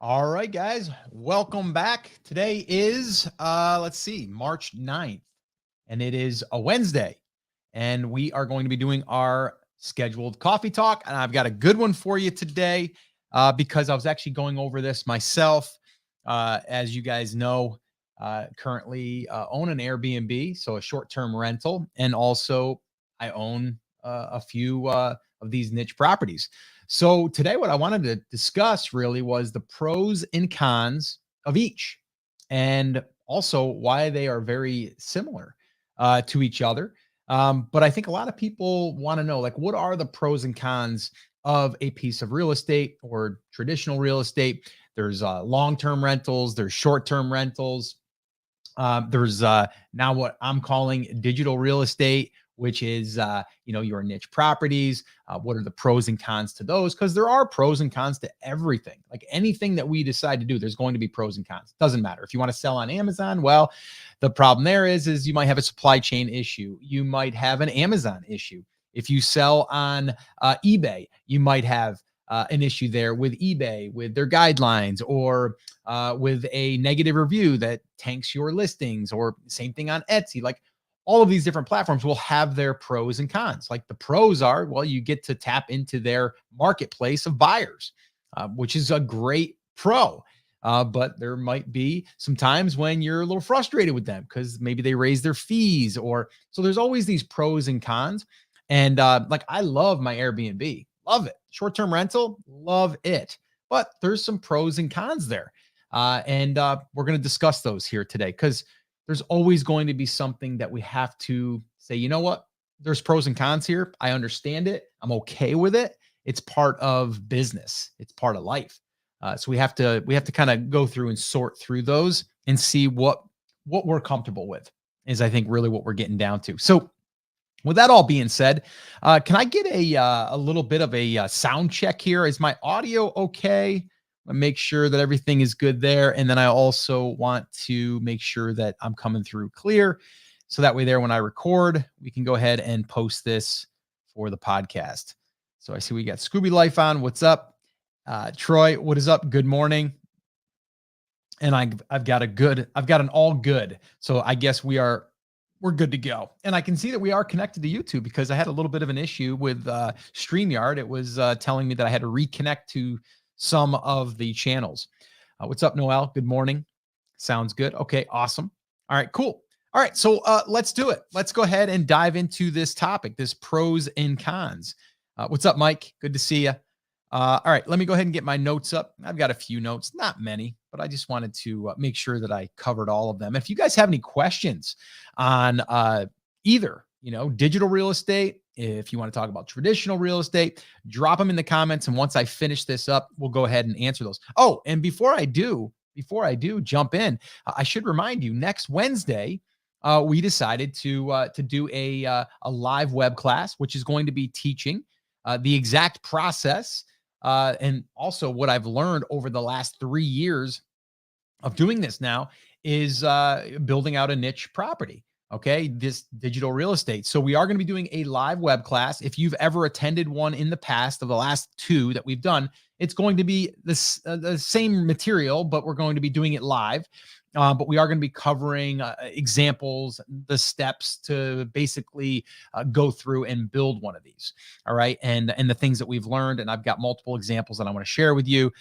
All right, guys, welcome back. Today is, March 9th, and it is a Wednesday. And we are going to be doing our scheduled coffee talk. And I've got a good one for you today because I was actually going over this myself. As you guys know, currently own an Airbnb, so a short term rental. And also, I own a few of these niche properties. So today, what I wanted to discuss really was the pros and cons of each, and also why they are very similar to each other. But I think a lot of people want to know, like, what are the pros and cons of a piece of real estate or traditional real estate? There's long-term rentals, there's short-term rentals, there's now what I'm calling digital real estate, which is your niche properties. What are the pros and cons to those? Because there are pros and cons to everything. Like anything that we decide to do, there's going to be pros and cons. Doesn't matter if you want to sell on Amazon. Well, the problem there is you might have a supply chain issue. You might have an Amazon issue. If you sell on eBay, you might have an issue there with eBay, with their guidelines, or with a negative review that tanks your listings, or same thing on Etsy. Like all of these different platforms will have their pros and cons. Like the pros are, well, you get to tap into their marketplace of buyers, which is a great pro. But there might be some times when you're a little frustrated with them because maybe they raise their fees, or so there's always these pros and cons. And like I love my Airbnb, love it. Short-term rental, love it. But there's some pros and cons there. And we're going to discuss those here today because there's always going to be something that we have to say, you know what? There's pros and cons here. I understand it. I'm okay with it. It's part of business. It's part of life. So we have to kind of go through and sort through those and see what we're comfortable with is, I think, really what we're getting down to. So with that all being said, can I get a little bit of a sound check here? Is my audio okay? Make sure that everything is good there. And then I also want to make sure that I'm coming through clear. So that way there, when I record, we can go ahead and post this for the podcast. So I see we got Scooby Life on. What's up? Troy, what is up? Good morning. And I've got an all good. So I guess we're good to go. And I can see that we are connected to YouTube because I had a little bit of an issue with StreamYard. It was telling me that I had to reconnect to some of the channels. What's up, Noel? Good morning. Sounds good. Okay, awesome. All right, cool. All right, so let's do it. Let's go ahead and dive into this topic, this pros and cons. What's up, Mike? Good to see you. All right, let me go ahead and get my notes up. I've got a few notes, not many, but I just wanted to make sure that I covered all of them. If you guys have any questions on either, digital real estate, if you want to talk about traditional real estate, drop them in the comments. And once I finish this up, we'll go ahead and answer those. Oh, and before I do jump in, I should remind you, next Wednesday, we decided to do a live web class, which is going to be teaching the exact process. And also what I've learned over the last 3 years of doing this now is building out a niche property. Okay, this digital real estate. So we are going to be doing a live web class. If you've ever attended one in the past, of the last 2 that we've done, it's going to be the same material, but we're going to be doing it live. But we are going to be covering examples, the steps to basically go through and build one of these. All right. And the things that we've learned. And I've got multiple examples that I want to share with you.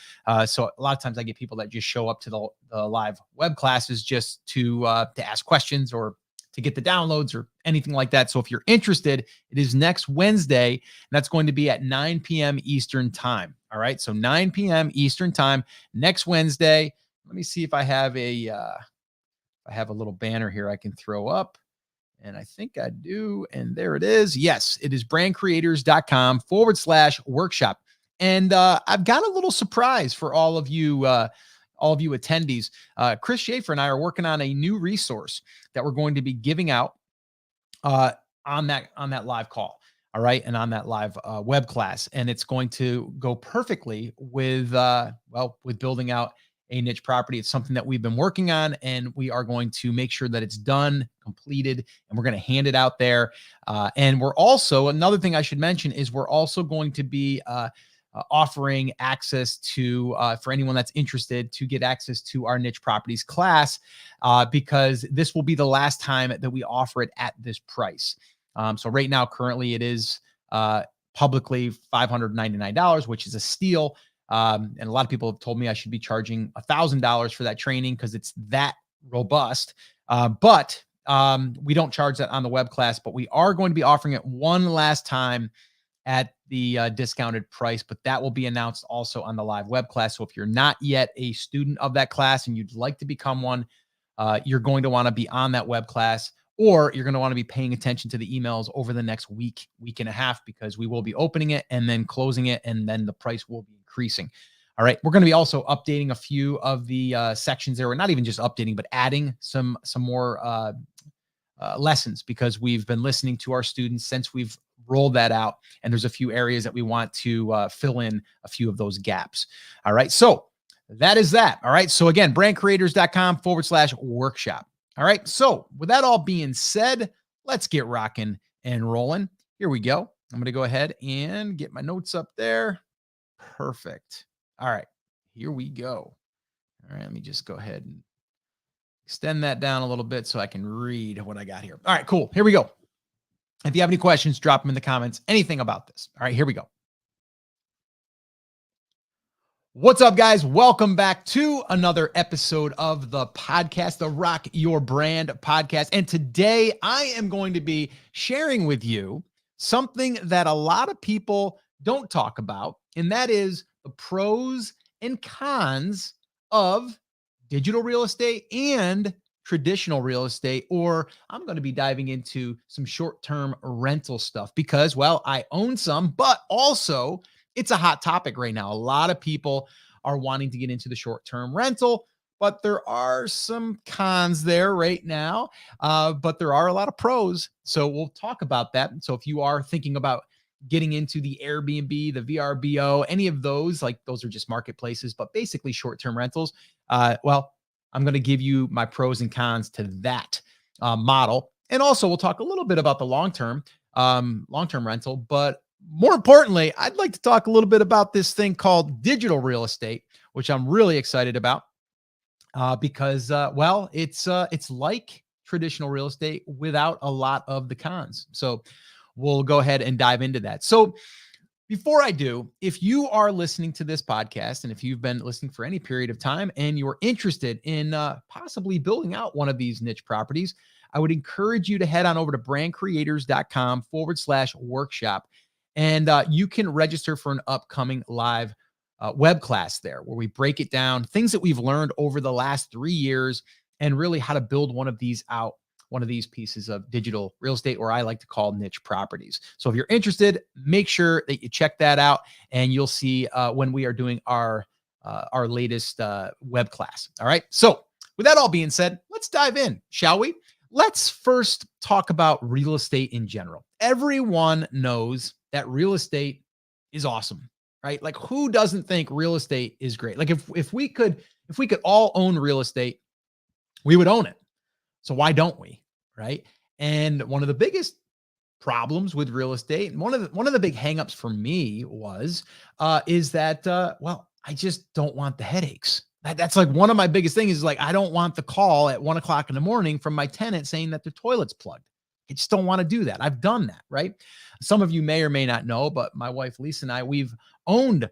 So a lot of times I get people that just show up to the live web classes just to ask questions or to get the downloads or anything like that. So if you're interested, it is next Wednesday, and that's going to be at 9 p.m. Eastern time. All right. So 9 p.m. Eastern time next Wednesday. Let me see if I have a little banner here I can throw up. And I think I do. And there it is. Yes, it is brandcreators.com/workshop. And I've got a little surprise for all of you attendees. Chris Schaefer and I are working on a new resource that we're going to be giving out on that live call. All right. And on that live web class. And it's going to go perfectly with building out a niche property. It's something that we've been working on, and we are going to make sure that it's done, completed, and we're going to hand it out there. And we're also, another thing I should mention is we're also going to be offering access to, for anyone that's interested, to get access to our niche properties class, because this will be the last time that we offer it at this price. So right now, currently it is publicly $599, which is a steal. And a lot of people have told me I should be charging $1,000 for that training because it's that robust. But we don't charge that on the web class, but we are going to be offering it one last time at the discounted price, but that will be announced also on the live web class. So if you're not yet a student of that class and you'd like to become one, you're going to want to be on that web class, or you're going to want to be paying attention to the emails over the next week and a half, because we will be opening it and then closing it, and then the price will be increasing. All right. We're going to be also updating a few of the sections there. We're not even just updating, but adding some more lessons, because we've been listening to our students since we've rolled that out. And there's a few areas that we want to fill in a few of those gaps. All right. So that is that. All right. So again, brandcreators.com/workshop. All right. So with that all being said, let's get rocking and rolling. Here we go. I'm going to go ahead and get my notes up there. Perfect. All right. Here we go. All right. Let me just go ahead and extend that down a little bit so I can read what I got here. All right, cool. Here we go. If you have any questions, drop them in the comments. Anything about this. All right, here we go. What's up, guys? Welcome back to another episode of the podcast, the Rock Your Brand podcast. And today I am going to be sharing with you something that a lot of people don't talk about, and that is the pros and cons of digital real estate and traditional real estate. Or I'm going to be diving into some short-term rental stuff because, well, I own some, but also it's a hot topic right now. A lot of people are wanting to get into the short-term rental, but there are some cons there right now. But there are a lot of pros. So we'll talk about that. So if you are thinking about getting into the Airbnb, the VRBO, any of those, like those are just marketplaces, but basically short-term rentals. Well, I'm going to give you my pros and cons to that model. And also we'll talk a little bit about the long-term rental, but more importantly, I'd like to talk a little bit about this thing called digital real estate, which I'm really excited about because, well, it's like traditional real estate without a lot of the cons. So we'll go ahead and dive into that. So before I do, if you are listening to this podcast and if you've been listening for any period of time and you're interested in possibly building out one of these niche properties, I would encourage you to head on over to brandcreators.com/workshop. And you can register for an upcoming live web class there where we break it down, things that we've learned over the last 3 years and really how to build one of these out. One of these pieces of digital real estate, or I like to call niche properties. So if you're interested, make sure that you check that out, and you'll see when we are doing our latest web class. All right. So with that all being said, let's dive in, shall we? Let's first talk about real estate in general. Everyone knows that real estate is awesome, right? Like, who doesn't think real estate is great? Like, if we could all own real estate, we would own it. So why don't we, right? And one of the biggest problems with real estate, and one of the big hangups for me is that well, I just don't want the headaches. That's like one of my biggest things is like, I don't want the call at 1 o'clock in the morning from my tenant saying that their toilet's plugged. I just don't want to do that. I've done that, right? Some of you may or may not know, but my wife Lisa and I, we've owned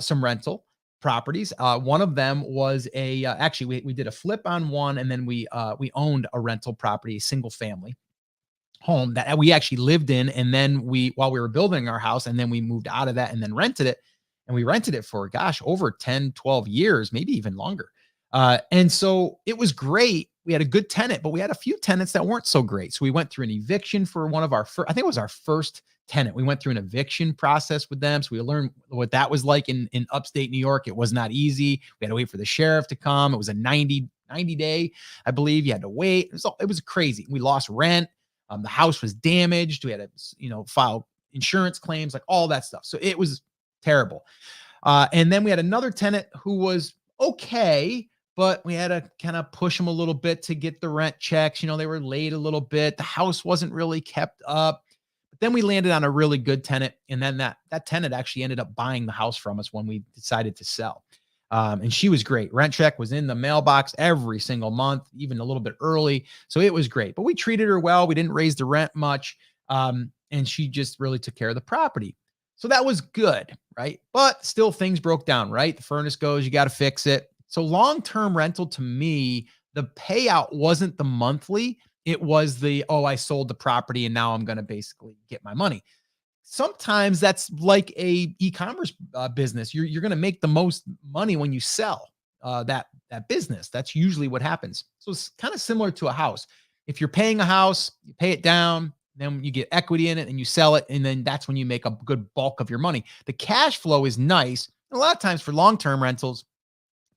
some rental properties. One of them was actually we did a flip on one, and then we owned a rental property, a single family home that we actually lived in. And then while we were building our house, and then we moved out of that and then rented it. And we rented it for, gosh, over 10, 12 years, maybe even longer. And so it was great. We had a good tenant, but we had a few tenants that weren't so great. So we went through an eviction for one of our first, I think it was our first tenant. We went through an eviction process with them. So we learned what that was like in upstate New York. It was not easy. We had to wait for the sheriff to come. It was a 90 day, I believe. You had to wait. It was crazy. We lost rent. The house was damaged. We had to, file insurance claims, like all that stuff. So it was terrible. And then we had another tenant who was okay, but we had to kind of push them a little bit to get the rent checks. They were late a little bit. The house wasn't really kept up. But then we landed on a really good tenant. And then that tenant actually ended up buying the house from us when we decided to sell. And she was great. Rent check was in the mailbox every single month, even a little bit early. So it was great. But we treated her well. We didn't raise the rent much. And she just really took care of the property. So that was good, right? But still things broke down, right? The furnace goes, you got to fix it. So long-term rental to me, the payout wasn't the monthly. It was I sold the property and now I'm going to basically get my money. Sometimes that's like a e-commerce business. You're going to make the most money when you sell that business. That's usually what happens. So it's kind of similar to a house. If you're paying a house, you pay it down, then you get equity in it and you sell it, and then that's when you make a good bulk of your money. The cash flow is nice. A lot of times for long-term rentals,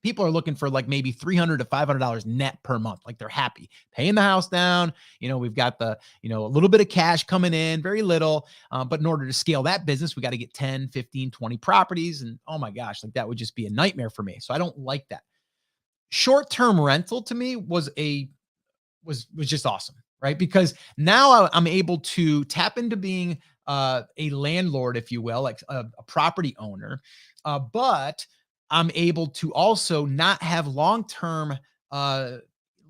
people are looking for like maybe $300 to $500 net per month. Like they're happy paying the house down. We've got a little bit of cash coming in, very little. But in order to scale that business, we got to get 10, 15, 20 properties. And oh my gosh, like that would just be a nightmare for me. So I don't like that. Short-term rental to me was just awesome, right? Because now I'm able to tap into being a landlord, if you will, like a property owner. But I'm able to also not have long-term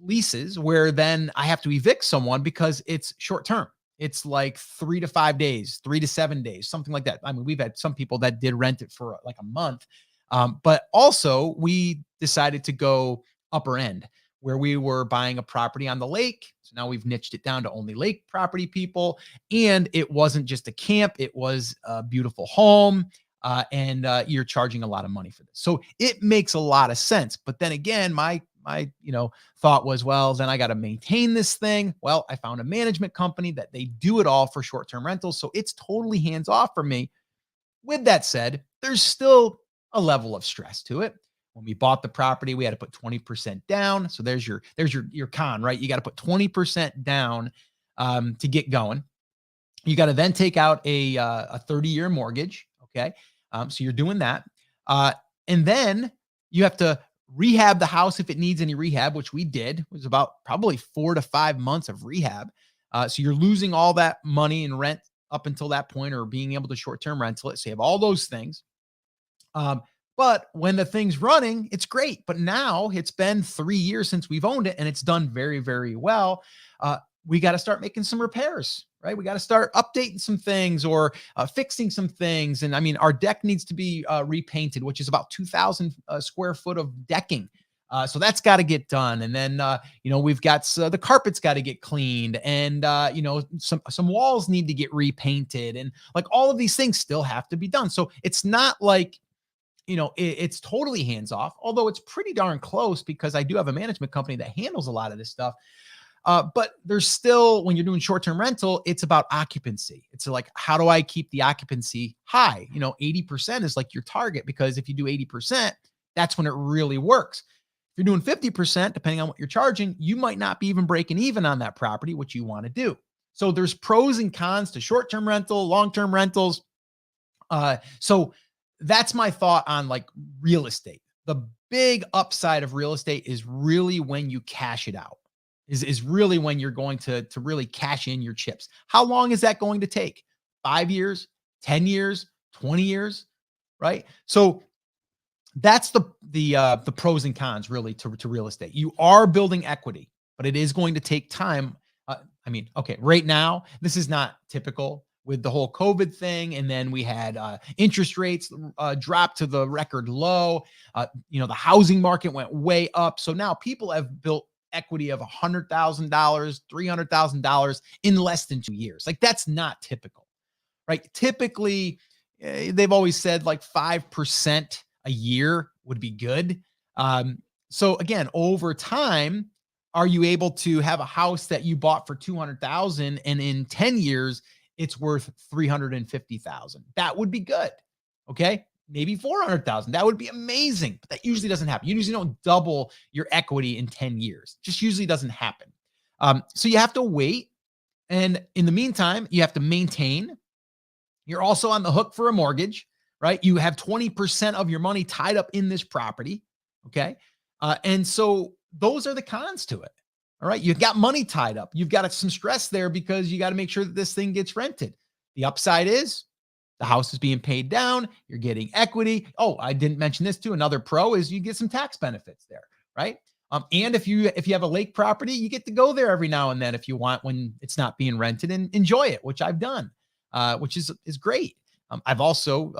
leases where then I have to evict someone because it's short-term. It's like 3 to 5 days, 3 to 7 days, something like that. I mean, we've had some people that did rent it for like a month. But also we decided to go upper end where we were buying a property on the lake. So now we've niched it down to only lake property people. And it wasn't just a camp. It was a beautiful home. And you're charging a lot of money for this. So it makes a lot of sense. But then again, my thought was, well, then I got to maintain this thing. Well, I found a management company that they do it all for short-term rentals. So it's totally hands off for me. With that said, there's still a level of stress to it. When we bought the property, we had to put 20% down. So there's your con, right? You got to put 20% down to get going. You got to then take out a 30-year mortgage. Okay. So you're doing that. And then you have to rehab the house if it needs any rehab, which we did. It was about probably 4 to 5 months of rehab. So you're losing all that money in rent up until that point, or being able to short-term rental it. So you have all those things. But when the thing's running, it's great. But now it's been 3 years since we've owned it and it's done very, very well. We got to start making some repairs, right? We got to start updating some things or fixing some things. And I mean, our deck needs to be repainted, which is about 2,000 square foot of decking. So that's got to get done. And then, we've got the carpet's got to get cleaned, and, some walls need to get repainted, and like all of these things still have to be done. So it's not like, it's totally hands off, although it's pretty darn close because I do have a management company that handles a lot of this stuff. But there's still, when you're doing short-term rental, it's about occupancy. It's like, how do I keep the occupancy high? 80% is like your target, because if you do 80%, that's when it really works. If you're doing 50%, depending on what you're charging, you might not be even breaking even on that property, which you want to do. So there's pros and cons to short-term rental, long-term rentals. So that's my thought on like real estate. The big upside of real estate is really when you cash it out, is really when you're going to really cash in your chips. How long is that going to take? 5 years, 10 years, 20 years, right? So that's the pros and cons really to real estate. You are building equity, but it is going to take time. Right now, this is not typical with the whole COVID thing. And then we had interest rates drop to the record low. The housing market went way up. So now people have built equity of $100,000, $300,000 in less than 2 years. Like that's not typical, right? Typically, they've always said like 5% a year would be good. So again, over time, are you able to have a house that you bought for 200,000 and in 10 years it's worth 350,000? That would be good. Okay. Maybe 400,000. That would be amazing. But that usually doesn't happen. You usually don't double your equity in 10 years. Just usually doesn't happen. So you have to wait. And in the meantime, you have to maintain. You're also on the hook for a mortgage, right? You have 20% of your money tied up in this property. Okay. And so those are the cons to it. All right. You've got money tied up. You've got some stress there because you got to make sure that this thing gets rented. The upside is the house is being paid down. You're getting equity. Oh, I didn't mention this too. Another pro is you get some tax benefits there, right? And if you have a lake property, you get to go there every now and then if you want when it's not being rented and enjoy it, which I've done, which is great. I've also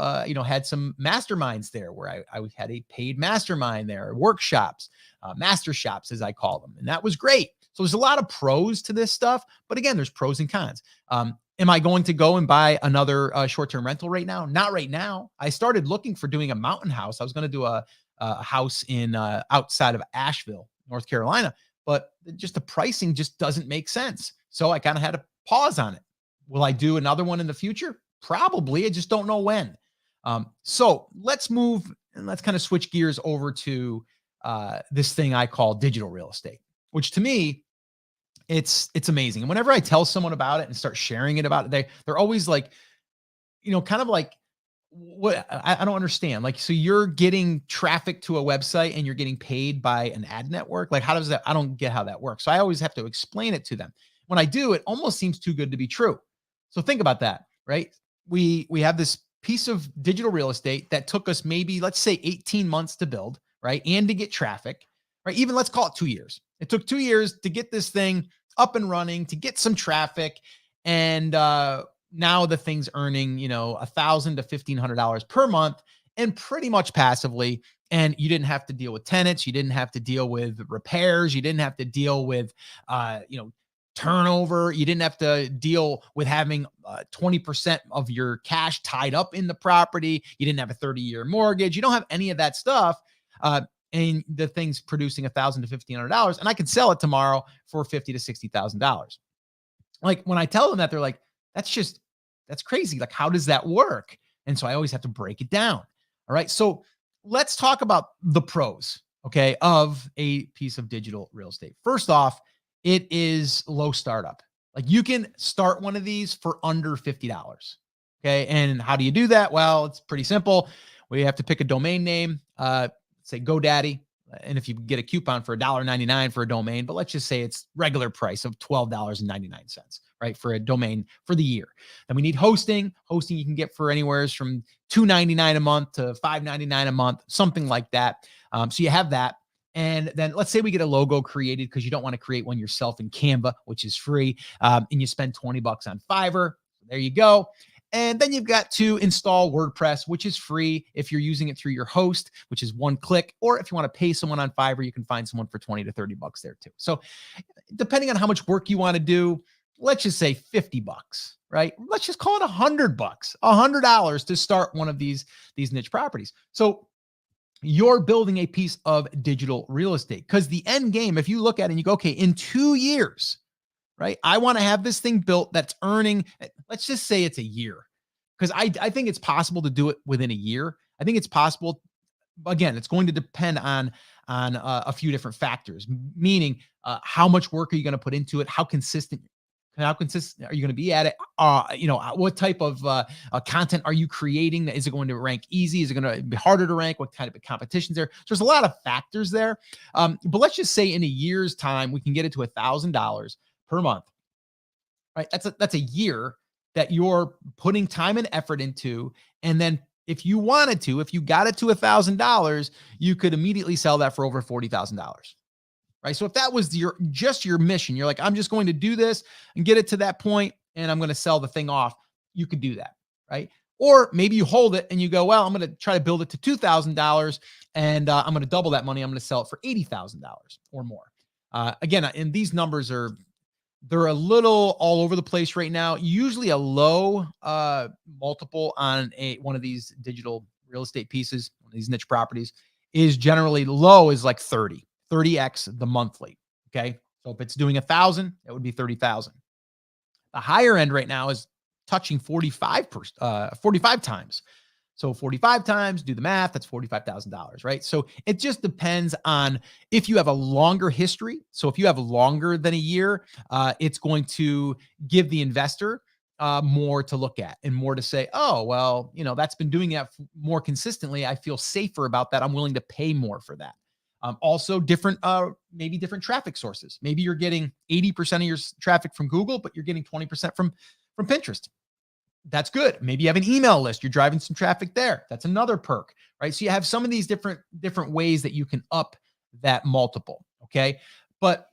had some masterminds there where I had a paid mastermind there, workshops, master shops as I call them, and that was great. So there's a lot of pros to this stuff, but again, there's pros and cons. Am I going to go and buy another short-term rental right now? Not right now. I started looking for doing a mountain house. I was going to do a house in outside of Asheville, North Carolina, but just the pricing just doesn't make sense. So I kind of had to pause on it. Will I do another one in the future? Probably. I just don't know when. So let's move and let's kind of switch gears over to this thing I call digital real estate, which to me, it's amazing. And whenever I tell someone about it and start sharing it about it, they're always like, kind of like, what I don't understand. Like, so you're getting traffic to a website and you're getting paid by an ad network. Like, how does that? I don't get how that works. So I always have to explain it to them. When I do, it almost seems too good to be true. So think about that, right? We have this piece of digital real estate that took us maybe, let's say 18 months to build, right? And to get traffic, right? Even let's call it 2 years. It took 2 years to get this thing up and running, to get some traffic. And now the thing's earning, $1,000 to $1,500 per month and pretty much passively. And you didn't have to deal with tenants. You didn't have to deal with repairs. You didn't have to deal with, turnover. You didn't have to deal with having 20% of your cash tied up in the property. You didn't have a 30-year mortgage. You don't have any of that stuff. And the thing's producing $1,000 to $1,500, and I could sell it tomorrow for $50,000 to $60,000. Like when I tell them that, they're like, that's crazy. Like, how does that work? And so I always have to break it down. All right. So let's talk about the pros, okay, of a piece of digital real estate. First off, it is low startup. Like you can start one of these for under $50. Okay. And how do you do that? Well, it's pretty simple. We have to pick a domain name, say GoDaddy. And if you get a coupon for $1.99 for a domain, but let's just say it's regular price of $12.99, right? For a domain for the year. Then we need hosting. Hosting you can get for anywhere from $2.99 a month to $5.99 a month, something like that. So you have that. And then let's say we get a logo created because you don't want to create one yourself in Canva, which is free. And you spend $20 on Fiverr. There you go. And then you've got to install WordPress, which is free if you're using it through your host, which is one click. Or if you want to pay someone on Fiverr, you can find someone for $20 to $30 there too. So depending on how much work you want to do, let's just say $50, right? Let's just call it $100, $100 to start one of these niche properties. So you're building a piece of digital real estate because the end game, if you look at it and you go, okay, in 2 years, right? I want to have this thing built that's earning, let's just say it's a year. Because I think it's possible to do it within a year. I think it's possible. Again, it's going to depend on a few different factors, meaning how much work are you going to put into it? How consistent are you going to be at it? What type of content are you creating? Is it going to rank easy? Is it going to be harder to rank? What kind of competition's there? So there's a lot of factors there. But let's just say in a year's time, we can get it to $1,000 per month, right? That's a year that you're putting time and effort into. And then if you wanted to, if you got it to $1,000, you could immediately sell that for over $40,000, right? So if that was your mission, you're like, I'm just going to do this and get it to that point and I'm going to sell the thing off. You could do that, right? Or maybe you hold it and you go, well, I'm going to try to build it to $2,000 and I'm going to double that money. I'm going to sell it for $80,000 or more. Again, and these numbers they're a little all over the place right now. Usually a low multiple on one of these digital real estate pieces, one of these niche properties is generally low is like 30x the monthly. Okay. So if it's doing 1,000, that would be 30,000. The higher end right now is touching 45 times. So 45 times, do the math, that's $45,000, right? So it just depends on if you have a longer history. So if you have longer than a year, it's going to give the investor more to look at and more to say, oh, well, that's been doing it more consistently. I feel safer about that. I'm willing to pay more for that. Also maybe different traffic sources. Maybe you're getting 80% of your traffic from Google, but you're getting 20% from Pinterest. That's good. Maybe you have an email list. You're driving some traffic there. That's another perk, right? So you have some of these different ways that you can up that multiple. Okay. But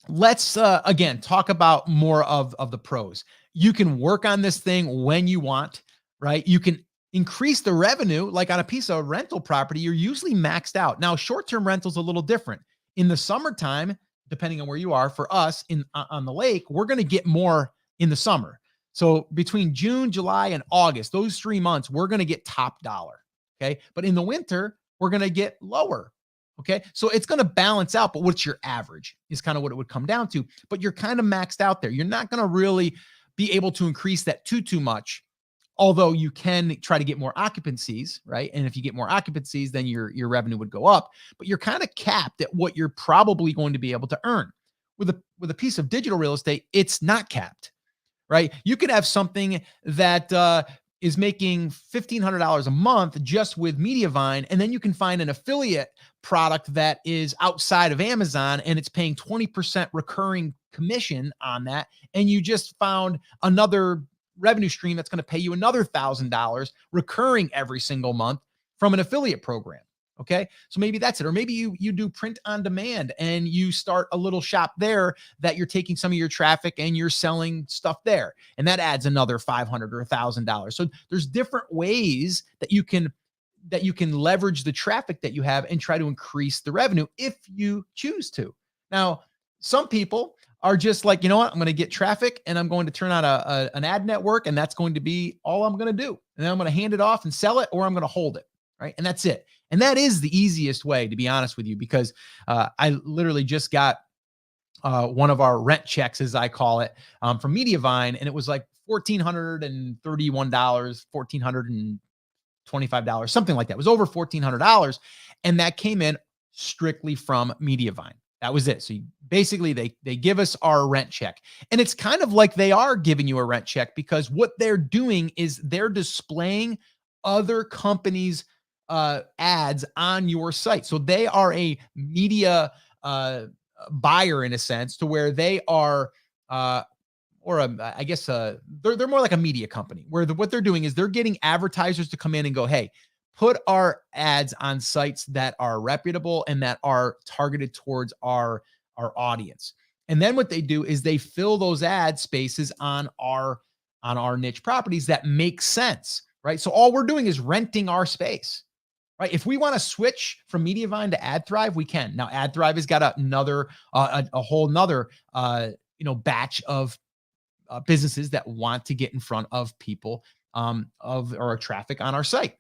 let's again talk about more of the pros. You can work on this thing when you want, right? You can increase the revenue. Like on a piece of rental property, you're usually maxed out. Now, short-term rentals a little different. In the summertime, depending on where you are, for us in on the lake, we're going to get more in the summer. So between June, July, and August, those 3 months, we're going to get top dollar. Okay. But in the winter, we're going to get lower. Okay. So it's going to balance out, but what's your average is kind of what it would come down to. But you're kind of maxed out there. You're not going to really be able to increase that too much. Although you can try to get more occupancies, right? And if you get more occupancies, then your revenue would go up, but you're kind of capped at what you're probably going to be able to earn. With a piece of digital real estate, it's not capped, right? You could have something that is making $1,500 a month just with Mediavine, and then you can find an affiliate product that is outside of Amazon and it's paying 20% recurring commission on that, and you just found another revenue stream that's going to pay you another $1,000 recurring every single month from an affiliate program. Okay. So maybe that's it. Or maybe you do print on demand and you start a little shop there that you're taking some of your traffic and you're selling stuff there. And that adds another $500 or $1,000. So there's different ways that you can leverage the traffic that you have and try to increase the revenue if you choose to. Now, some people are just like, you know what, I'm going to get traffic and I'm going to turn on an ad network, and that's going to be all I'm going to do. And then I'm going to hand it off and sell it, or I'm going to hold it. Right. And that's it. And that is the easiest way, to be honest with you, because I literally just got one of our rent checks, as I call it, from Mediavine, and it was like $1,431, $1,425, something like that. It was over $1,400, and that came in strictly from Mediavine. That was it. So basically, they give us our rent check, and it's kind of like they are giving you a rent check, because what they're doing is they're displaying other companies' ads on your site. So they are a media buyer in a sense, to where they are, I guess they're more like a media company, where what they're doing is they're getting advertisers to come in and go, hey, put our ads on sites that are reputable and that are targeted towards our audience. And then what they do is they fill those ad spaces on our niche properties that make sense, right? So all we're doing is renting our space. Right. If we want to switch from Mediavine to AdThrive, we can. Now, AdThrive has got a whole nother, batch of businesses that want to get in front of people or traffic on our site.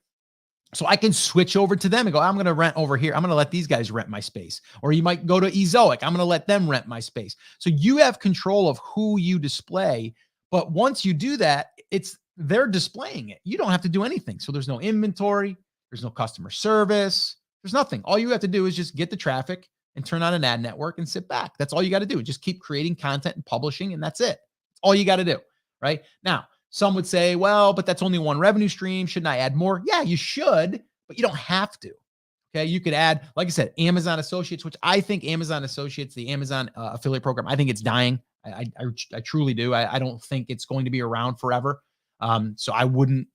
So I can switch over to them and go, I'm going to rent over here. I'm going to let these guys rent my space. Or you might go to Ezoic. I'm going to let them rent my space. So you have control of who you display. But once you do that, they're displaying it. You don't have to do anything. So there's no inventory. There's no customer service. There's nothing. All you have to do is just get the traffic and turn on an ad network and sit back. That's all you got to do. Just keep creating content and publishing, and that's it. That's all you got to do, right? Now, some would say, well, but that's only one revenue stream. Shouldn't I add more? Yeah, you should, but you don't have to. Okay. You could add, like I said, Amazon Associates, which I think Amazon Associates, the Amazon affiliate program, I think it's dying. I truly do. I don't think it's going to be around forever. So I wouldn't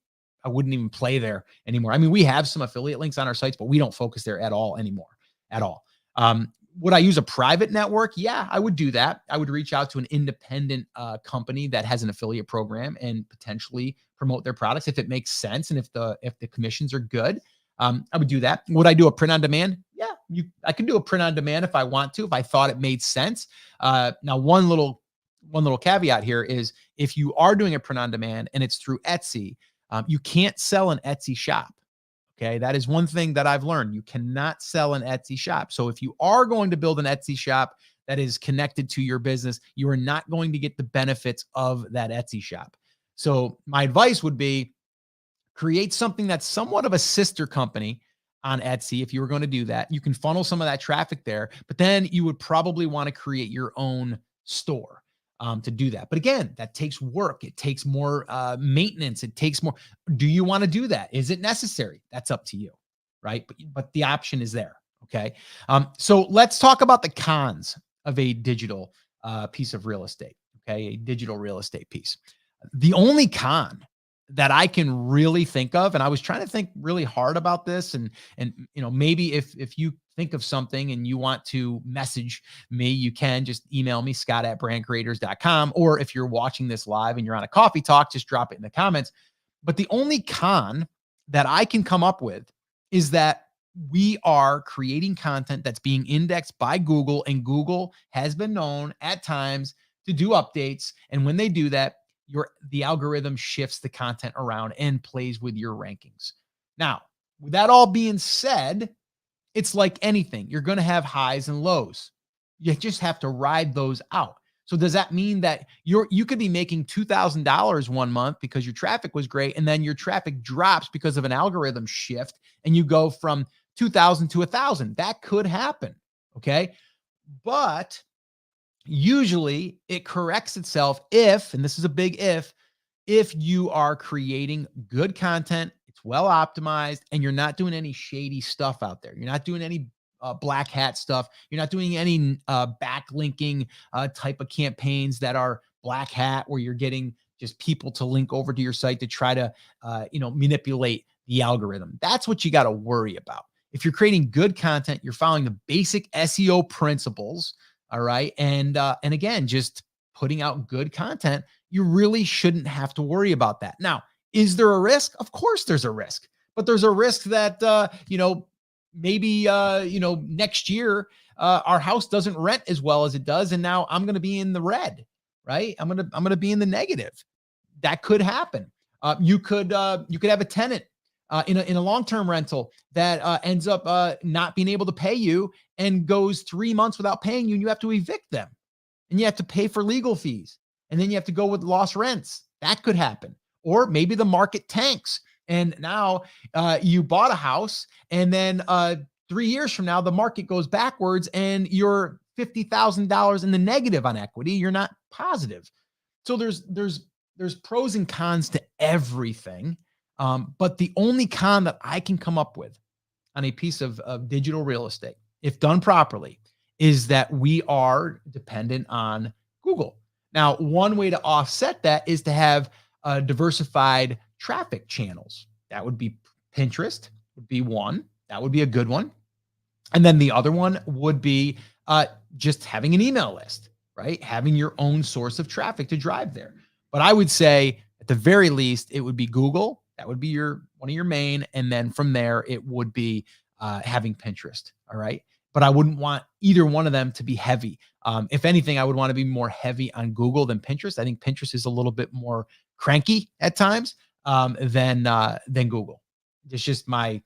even play there anymore. I mean, we have some affiliate links on our sites, but we don't focus there at all anymore, at all. Would I use a private network? Yeah, I would do that. I would reach out to an independent company that has an affiliate program and potentially promote their products if it makes sense and if the commissions are good. I would do that. Would I do a print on demand? Yeah, I can do a print on demand if I want to, if I thought it made sense. Now, one little caveat here is if you are doing a print on demand and it's through Etsy, you can't sell an Etsy shop. Okay. That is one thing that I've learned. You cannot sell an Etsy shop. So if you are going to build an Etsy shop that is connected to your business, you are not going to get the benefits of that Etsy shop. So my advice would be create something that's somewhat of a sister company on Etsy. If you were going to do that, you can funnel some of that traffic there, but then you would probably want to create your own store. To do that. But again, that takes work. It takes more maintenance. It takes more. Do you want to do that? Is it necessary? That's up to you, right? But the option is there. Okay. So let's talk about the cons of a digital piece of real estate. Okay. A digital real estate piece. The only con that I can really think of, and I was trying to think really hard about this, and maybe if you think of something and you want to message me, you can just email me, scott@brandcreators.com, or if you're watching this live and you're on a coffee talk, just drop it in the comments. But the only con that I can come up with is that we are creating content that's being indexed by Google, and Google has been known at times to do updates. And when they do that, the algorithm shifts the content around and plays with your rankings. Now, with that all being said, it's like anything. You're going to have highs and lows. You just have to ride those out. So does that mean that you could be making $2,000 one month because your traffic was great, and then your traffic drops because of an algorithm shift, and you go from 2,000 to 1,000? That could happen. Okay. But usually it corrects itself if, and this is a big if you are creating good content, it's well optimized, and you're not doing any shady stuff out there. You're not doing any black hat stuff. You're not doing any backlinking type of campaigns that are black hat, where you're getting just people to link over to your site to try to manipulate the algorithm. That's what you got to worry about. If you're creating good content, you're following the basic SEO principles. All right. And again, just putting out good content, you really shouldn't have to worry about that. Now, is there a risk? Of course there's a risk, but there's a risk that, maybe, next year, our house doesn't rent as well as it does. And now I'm going to be in the red, right? I'm going to be in the negative. That could happen. You could have a tenant in a long-term rental that ends up not being able to pay you and goes 3 months without paying you, and you have to evict them, and you have to pay for legal fees, and then you have to go with lost rents. That could happen. Or maybe the market tanks, and now you bought a house, and then 3 years from now the market goes backwards, and you're $50,000 in the negative on equity. You're not positive. So there's pros and cons to everything. But the only con that I can come up with on a piece of digital real estate, if done properly, is that we are dependent on Google. Now, one way to offset that is to have diversified traffic channels. That would be Pinterest, would be one. That would be a good one. And then the other one would be just having an email list, right? Having your own source of traffic to drive there. But I would say at the very least, it would be Google. That would be one of your main. And then from there, it would be having Pinterest. All right. But I wouldn't want either one of them to be heavy. If anything, I would want to be more heavy on Google than Pinterest. I think Pinterest is a little bit more cranky at times than Google. It's just my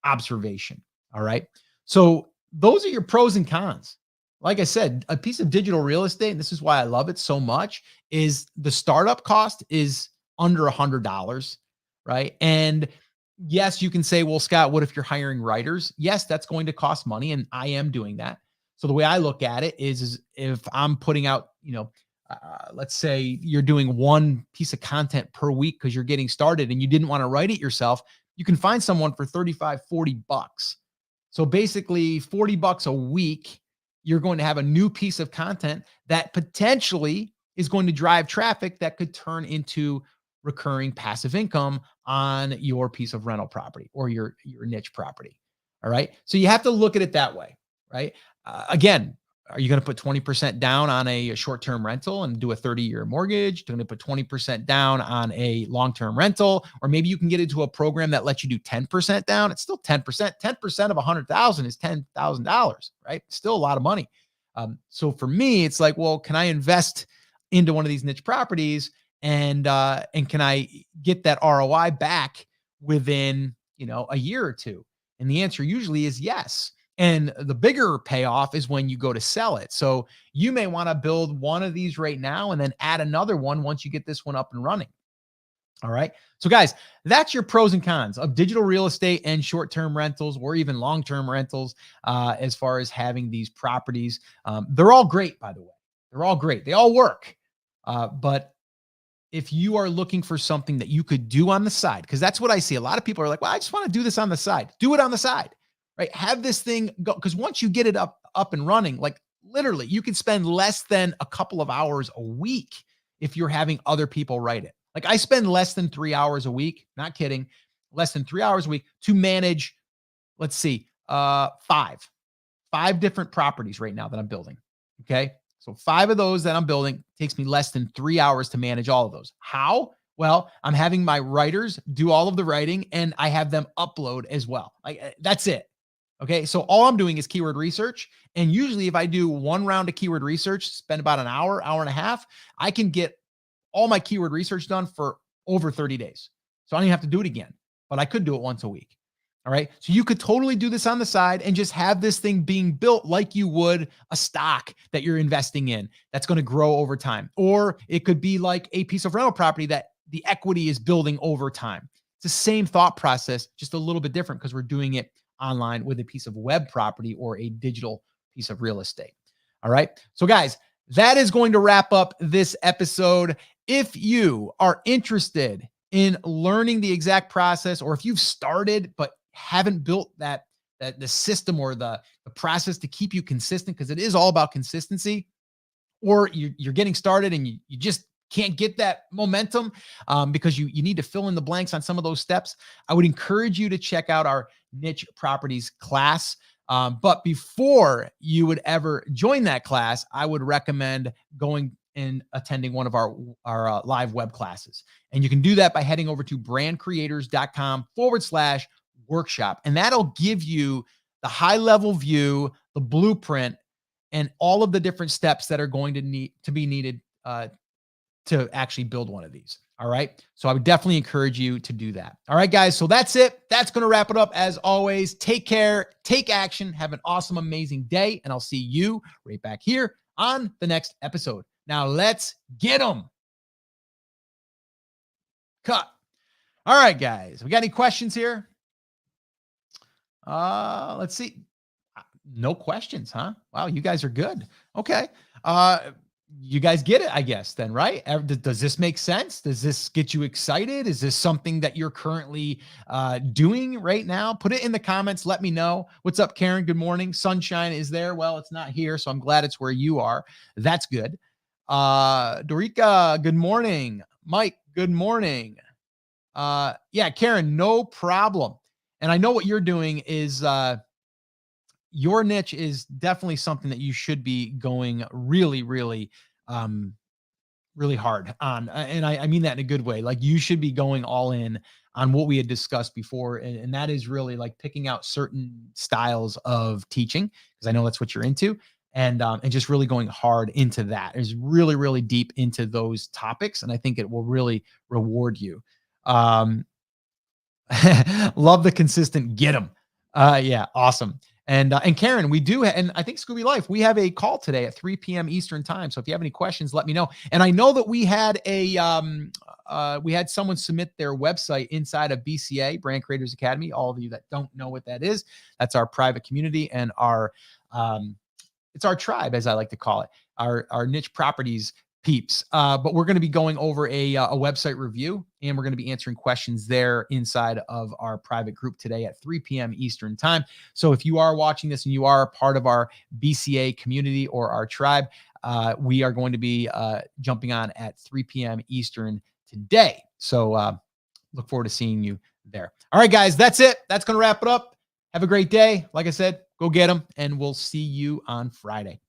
observation. All right. So those are your pros and cons. Like I said, a piece of digital real estate, and this is why I love it so much, is the startup cost is under $100, right? And yes, you can say, well, Scott, what if you're hiring writers? Yes, that's going to cost money, and I am doing that. So the way I look at it is if I'm putting out, let's say you're doing one piece of content per week because you're getting started and you didn't want to write it yourself, you can find someone for 35, 40 bucks. So basically $40 a week, you're going to have a new piece of content that potentially is going to drive traffic that could turn into recurring passive income on your piece of rental property or your niche property. All right. So you have to look at it that way, right? Again, are you going to put 20% down on a short-term rental and do a 30-year mortgage? You're going to put 20% down on a long-term rental, or maybe you can get into a program that lets you do 10% down. It's still 10%. 10% of 100,000 is $10,000, right? Still a lot of money. So for me, it's like, well, can I invest into one of these niche properties and can I get that ROI back within, a year or two? And the answer usually is yes. And the bigger payoff is when you go to sell it. So you may want to build one of these right now and then add another one once you get this one up and running. All right. So guys, that's your pros and cons of digital real estate and short-term rentals or even long-term rentals as far as having these properties. They're all great, by the way. They're all great. They all work. But if you are looking for something that you could do on the side, because that's what I see. A lot of people are like, well, I just want to do this on the side. Do it on the side. Right? Have this thing go, because once you get it up and running, like literally you can spend less than a couple of hours a week if you're having other people write it. Like I spend less than 3 hours a week, not kidding, less than 3 hours a week to manage, let's see, five different properties right now that I'm building. Okay. So 5 of those that I'm building takes me less than 3 hours to manage all of those. How? Well, I'm having my writers do all of the writing and I have them upload as well. Like that's it. Okay. So all I'm doing is keyword research. And usually if I do one round of keyword research, spend about an hour, hour and a half, I can get all my keyword research done for over 30 days. So I don't even have to do it again, but I could do it once a week. All right. So you could totally do this on the side and just have this thing being built like you would a stock that you're investing in that's going to grow over time. Or it could be like a piece of rental property that the equity is building over time. It's the same thought process, just a little bit different because we're doing it online with a piece of web property or a digital piece of real estate. All right. So, guys, that is going to wrap up this episode. If you are interested in learning the exact process, or if you've started but haven't built that the system or the process to keep you consistent, because it is all about consistency, or you're getting started and you just can't get that momentum because you need to fill in the blanks on some of those steps, I would encourage you to check out our niche properties class. But before you would ever join that class, I would recommend going and attending one of our live web classes. And you can do that by heading over to brandcreators.com/workshop. And that'll give you the high level view, the blueprint, and all of the different steps that are going to be needed to actually build one of these. All right. So I would definitely encourage you to do that. All right, guys. So that's it. That's going to wrap it up. As always, take care, take action, have an awesome, amazing day. And I'll see you right back here on the next episode. Now let's get them. Cut. All right, guys. We got any questions here? Let's see. No questions, huh? Wow, you guys are good. Okay. You guys get it, I guess, then, right? Does this make sense? Does this get you excited? Is this something that you're currently doing right now? Put it in the comments. Let me know. What's up, Karen? Good morning. Sunshine is there. Well, it's not here, so I'm glad it's where you are. That's good. Dorika, good morning. Mike, good morning. Yeah, Karen, no problem. And I know what you're doing is your niche is definitely something that you should be going really, really, really hard on. And I mean that in a good way. Like you should be going all in on what we had discussed before. And that is really like picking out certain styles of teaching, because I know that's what you're into. And just really going hard into that is really, really deep into those topics. And I think it will really reward you. Love the consistent get them. Yeah, awesome. And Karen, we do, and I think Scooby Life, we have a call today at 3 p.m. Eastern time. So if you have any questions, let me know. And I know that we had someone submit their website inside of BCA, Brand Creators Academy. All of you that don't know what that is, that's our private community and it's our tribe, as I like to call it, our niche properties peeps. But we're going to be going over a website review, and we're going to be answering questions there inside of our private group today at 3 p.m. Eastern time. So if you are watching this and you are a part of our BCA community or our tribe, we are going to be jumping on at 3 p.m. Eastern today. So look forward to seeing you there. All right, guys, that's it. That's going to wrap it up. Have a great day. Like I said, go get them, and we'll see you on Friday.